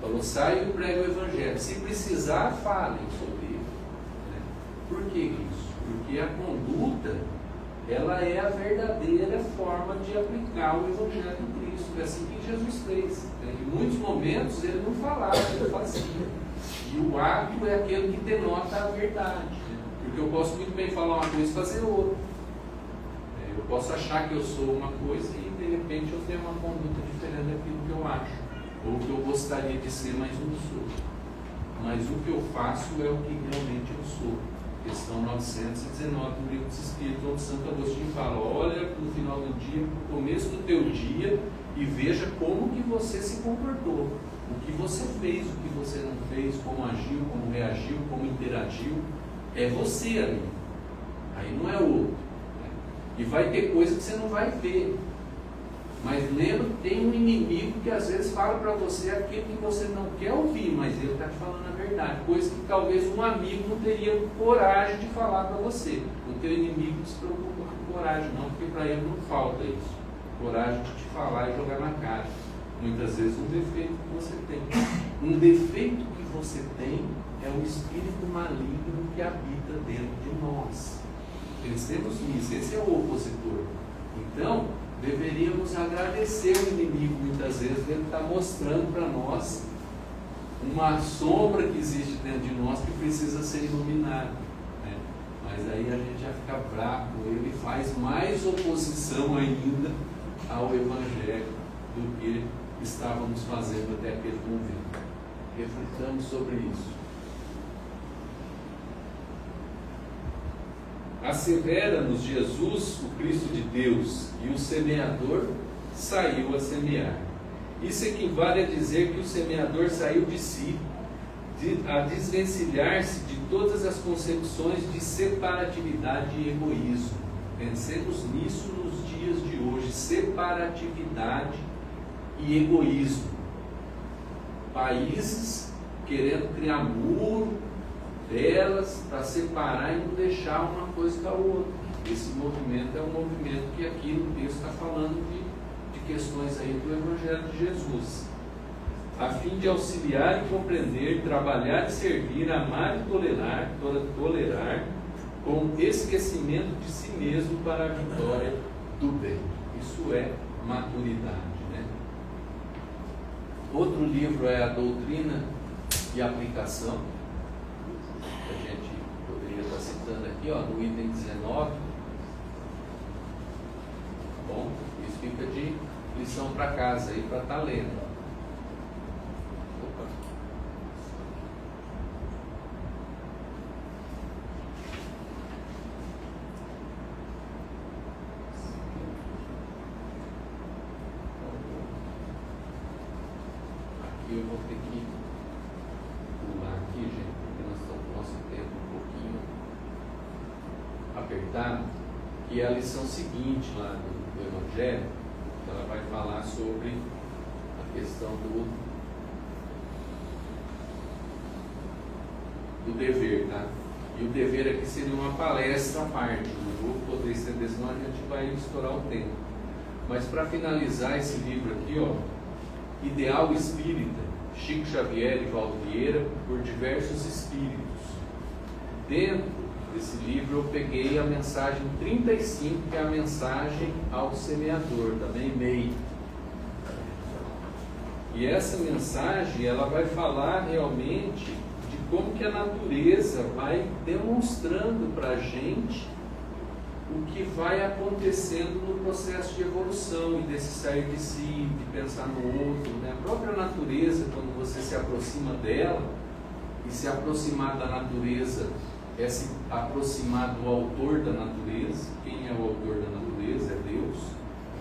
Falou: saiam e pregam o Evangelho. Se precisar, falem sobre ele. Por que isso? Porque a conduta, ela é a verdadeira forma de aplicar o Evangelho de Cristo. É assim que Jesus fez. Em muitos momentos ele não falava, ele fazia. E o ato é aquele que denota a verdade. Porque eu posso muito bem falar uma coisa e fazer outra. Eu posso achar que eu sou uma coisa e de repente eu tenho uma conduta diferente daquilo que eu acho. Ou que eu gostaria de ser, mas não sou. Mas o que eu faço é o que realmente eu sou. Questão 919 do Livro dos Espíritos, onde Santo Agostinho fala: olha no final do dia, no começo do teu dia, e veja como que você se comportou, o que você fez, o que você não fez, como agiu, como reagiu, como interagiu. É você ali, aí não é outro, né? E vai ter coisa que você não vai ver. Mas lembra que tem um inimigo que às vezes fala para você aquilo que você não quer ouvir, mas ele está te falando a verdade. Coisa que talvez um amigo não teria coragem de falar para você. O teu inimigo não se preocupa com coragem não, porque para ele não falta isso. Coragem de te falar e jogar na cara. Muitas vezes um defeito que você tem. Um defeito que você tem é o espírito maligno que habita dentro de nós. Pensemos nisso, esse é o opositor. Então, deveríamos agradecer o inimigo, muitas vezes, ele está mostrando para nós uma sombra que existe dentro de nós que precisa ser iluminada, né? Mas aí a gente já fica bravo, ele faz mais oposição ainda ao Evangelho do que estávamos fazendo até aquele momento. Refletamos sobre isso. assevera-nos Jesus, o Cristo de Deus, e o semeador saiu a semear. Isso equivale a dizer que o semeador saiu de si, a desvencilhar-se de todas as concepções de separatividade e egoísmo. Pensemos nisso nos dias de hoje: separatividade e egoísmo. Países querendo criar muro delas para separar e não deixar uma coisa da outra. Esse movimento é um movimento que aqui no texto está falando de questões aí do Evangelho de Jesus, a fim de auxiliar e compreender, trabalhar e servir, amar e tolerar com esquecimento de si mesmo para a vitória do bem. Isso é maturidade, né? Outro livro é A Doutrina e Aplicação, que a gente poderia estar citando aqui, no item 19. Bom, isso fica de lição para casa aí, para estar lendo. Eu vou ter que pular aqui, gente, porque nós estamos com o nosso tempo um pouquinho apertado, que é a lição seguinte lá do Evangelho, que ela vai falar sobre a questão do dever, tá? E o dever aqui seria uma palestra à parte, não vou poder estender, senão a gente vai estourar o tempo. Mas para finalizar esse livro aqui, Ideal Espírita, Chico Xavier e Valdo Vieira, por diversos espíritos. Dentro desse livro eu peguei a mensagem 35, que é a mensagem ao semeador, também MEI. E essa mensagem, ela vai falar realmente de como que a natureza vai demonstrando para a gente o que vai acontecendo no processo de evolução e desse sair de si, de pensar no outro, né? A própria natureza, quando você se aproxima dela, e se aproximar da natureza é se aproximar do autor da natureza. Quem é o autor da natureza? É Deus.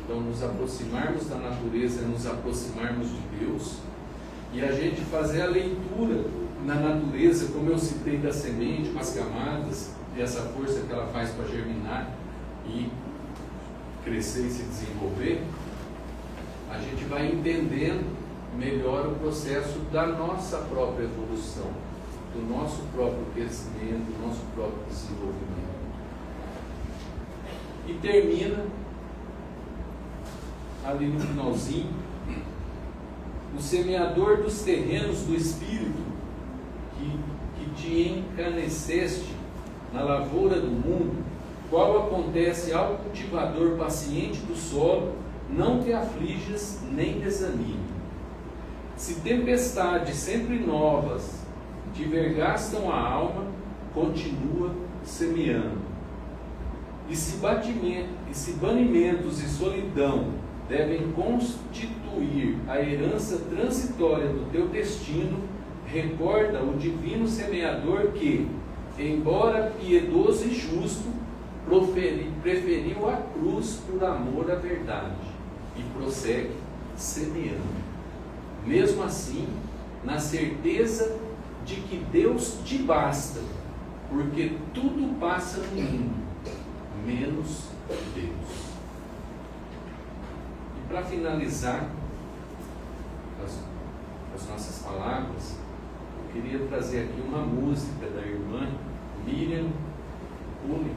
Então, nos aproximarmos da natureza é nos aproximarmos de Deus, e a gente fazer a leitura na natureza, como eu citei da semente, com as camadas, e essa força que ela faz para germinar e crescer e se desenvolver, a gente vai entendendo melhor o processo da nossa própria evolução, do nosso próprio crescimento, do nosso próprio desenvolvimento. E termina ali no finalzinho: o semeador dos terrenos do Espírito, que te encaneceste na lavoura do mundo, qual acontece ao cultivador paciente do solo, não te aflijas nem desanime. Se tempestades sempre novas te vergastam a alma, continua semeando. E se banimentos e solidão devem constituir a herança transitória do teu destino, recorda o divino semeador que, embora piedoso e justo, preferiu a cruz por amor à verdade, e prossegue semeando. Mesmo assim, na certeza de que Deus te basta, porque tudo passa no mundo, menos Deus. E para finalizar as nossas palavras, eu queria trazer aqui uma música da irmã Miriam Uli,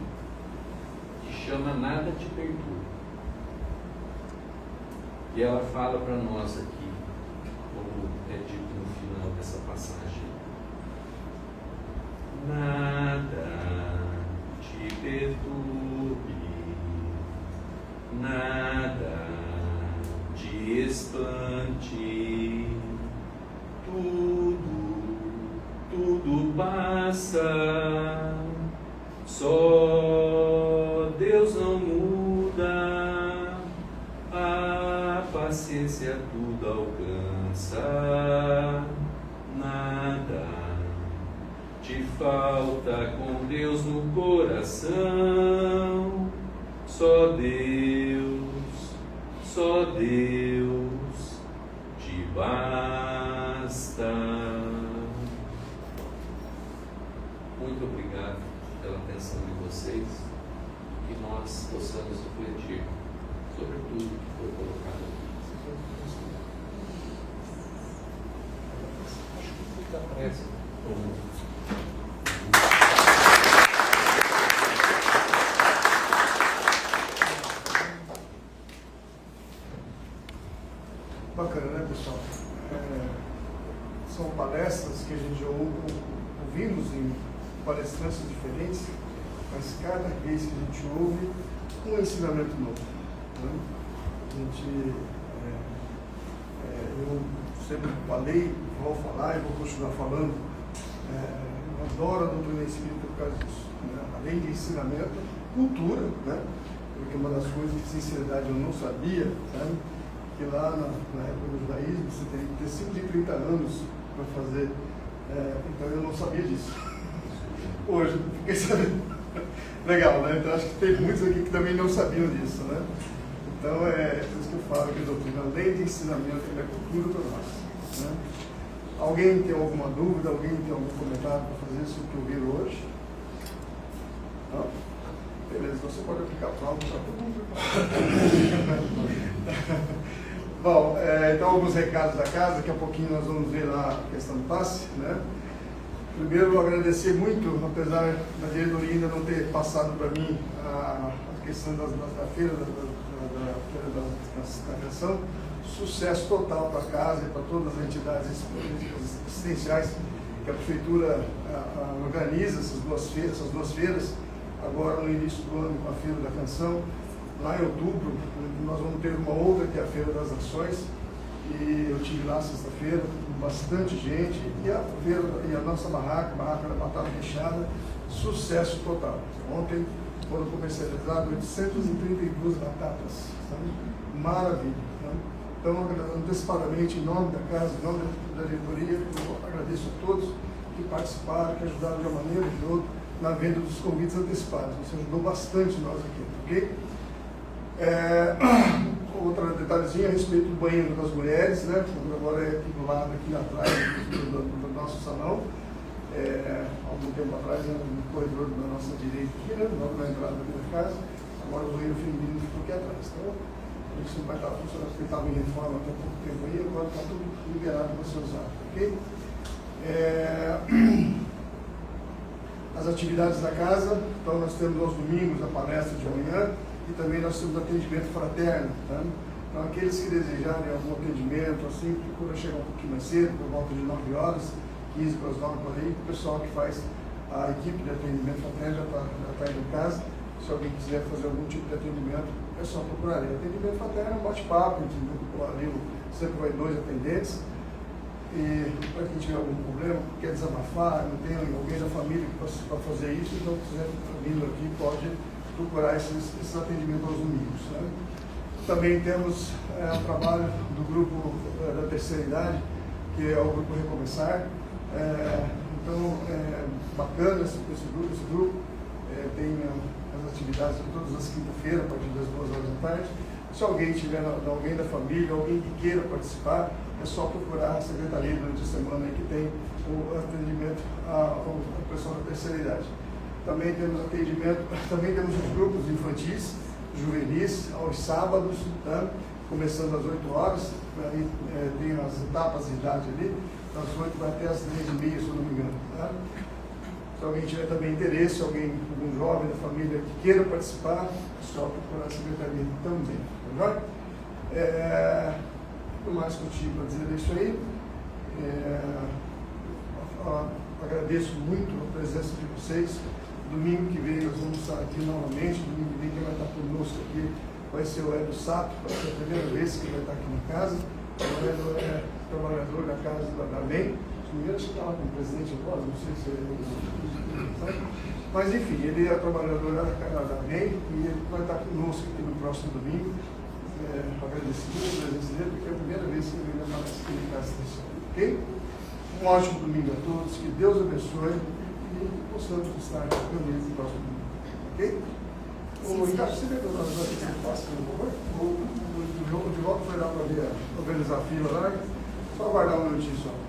que chama Nada Te Perturba. E ela fala para nós aqui, como é dito no final dessa passagem: nada te perturbe, nada te espante, tudo passa, só Deus não muda, a paciência tudo alcança, nada te falta com Deus no coração. Só Deus te basta. Muito obrigado pela atenção de vocês, que nós possamos refletir sobre tudo que foi colocado aqui. Acho que muita pressa. Bacana, né, pessoal? São palestras que a gente ouvimos em palestrantes diferentes, mas cada vez que a gente ouve, um ensinamento novo. Né? Eu sempre falei, vou falar e vou continuar falando. Eu adoro a doutrina espírita por causa disso. Né? Além de ensinamento, cultura, né? Porque uma das coisas que, sinceridade, eu não sabia, sabe? Que lá na época do judaísmo você teria que ter 5 de 30 anos para fazer. Então eu não sabia disso. Hoje eu fiquei sabendo. Legal, né? Então acho que tem muitos aqui que também não sabiam disso, né? Então é por isso que eu falo que a doutrina, além de ensinamento, é cultura para nós. Né? Alguém tem alguma dúvida? Alguém tem algum comentário para fazer sobre o que ouviram hoje? Não? Beleza, você pode aplicar para algo para todo mundo. Bom, então alguns recados da casa, daqui a pouquinho nós vamos ver lá a questão do passe, né? Primeiro, eu agradecer muito, apesar da diretoria ainda não ter passado para mim a questão da feira da canção, sucesso total para a casa e para todas as entidades assistenciais que a prefeitura organiza essas duas feiras, agora no início do ano com a Feira da Canção. Lá em outubro, nós vamos ter uma outra, que é a Feira das Nações, e eu estive lá sexta-feira, com bastante gente, e a nossa barraca da batata recheada, sucesso total. Ontem foram comercializadas 832 batatas, sabe? Maravilha. Né? Então, antecipadamente, em nome da casa, em nome da diretoria, eu agradeço a todos que participaram, que ajudaram de uma maneira ou de outra na venda dos convites antecipados. Isso ajudou bastante nós aqui, ok? Outro detalhezinho a respeito do banheiro das mulheres, né? Agora é aqui do lado, aqui atrás do nosso salão. Algum tempo atrás, no corredor da nossa direita aqui, né? Logo na entrada da casa. Agora o banheiro feminino ficou aqui atrás. Então, isso vai estar funcionando, porque estava em reforma até pouco tempo aí, agora está tudo liberado para ser usado, ok? As atividades da casa, então nós temos aos domingos a palestra de manhã e também nós temos atendimento fraterno, tá? Então aqueles que desejarem algum atendimento, assim, procura chegar um pouquinho mais cedo, por volta de 9 horas, 15 para as 9 por aí, o pessoal que faz a equipe de atendimento fraterno já está indo em casa. Se alguém quiser fazer algum tipo de atendimento, é só procurar ali. Atendimento fraterno é um bate-papo, ali sempre vai 2 atendentes. E para quem tiver algum problema, quer desabafar, não tem alguém da família que possa fazer isso, então se quiser vindo aqui, pode procurar esses atendimentos aos domingos. Né? Também temos o trabalho do grupo da terceira idade, que é o grupo Recomeçar. Então, bacana esse grupo. Tem as atividades todas as quinta-feiras, a partir das 2 horas da tarde. Se alguém tiver alguém da família, alguém que queira participar, é só procurar a secretaria durante a semana aí, que tem o atendimento ao pessoal da terceira idade. Também temos os grupos infantis, juvenis, aos sábados, tá? Começando às 8 horas, aí, tem as etapas de idade ali, das 8 vai até as 10h30, se eu não me engano. Tá? Se alguém tiver também interesse, algum jovem da família que queira participar, é só procurar a secretaria também. Tá? O mais que eu tinha para dizer é isso aí. Agradeço muito a presença de vocês. Domingo que vem nós vamos estar aqui novamente. Domingo que vem quem vai estar conosco aqui vai ser o Hélio Sato, vai ser a primeira vez que vai estar aqui na casa. O Hélio é trabalhador da casa da MEI. Primeiro acho que estava com o presidente agora, não sei se é. Mas enfim, ele é trabalhador da MEI e ele vai estar conosco aqui no próximo domingo. Agradecido a presença dele, porque é a primeira vez que ele aparece aqui na casa desse, ok? Um ótimo domingo a todos, que Deus abençoe e e possamos estar reunidos no próximo domingo. Ok? O Ricardo, você vê que nós estamos passando, por favor? O de volta foi lá para ver a fila lá. Só aguardar um minutinho só.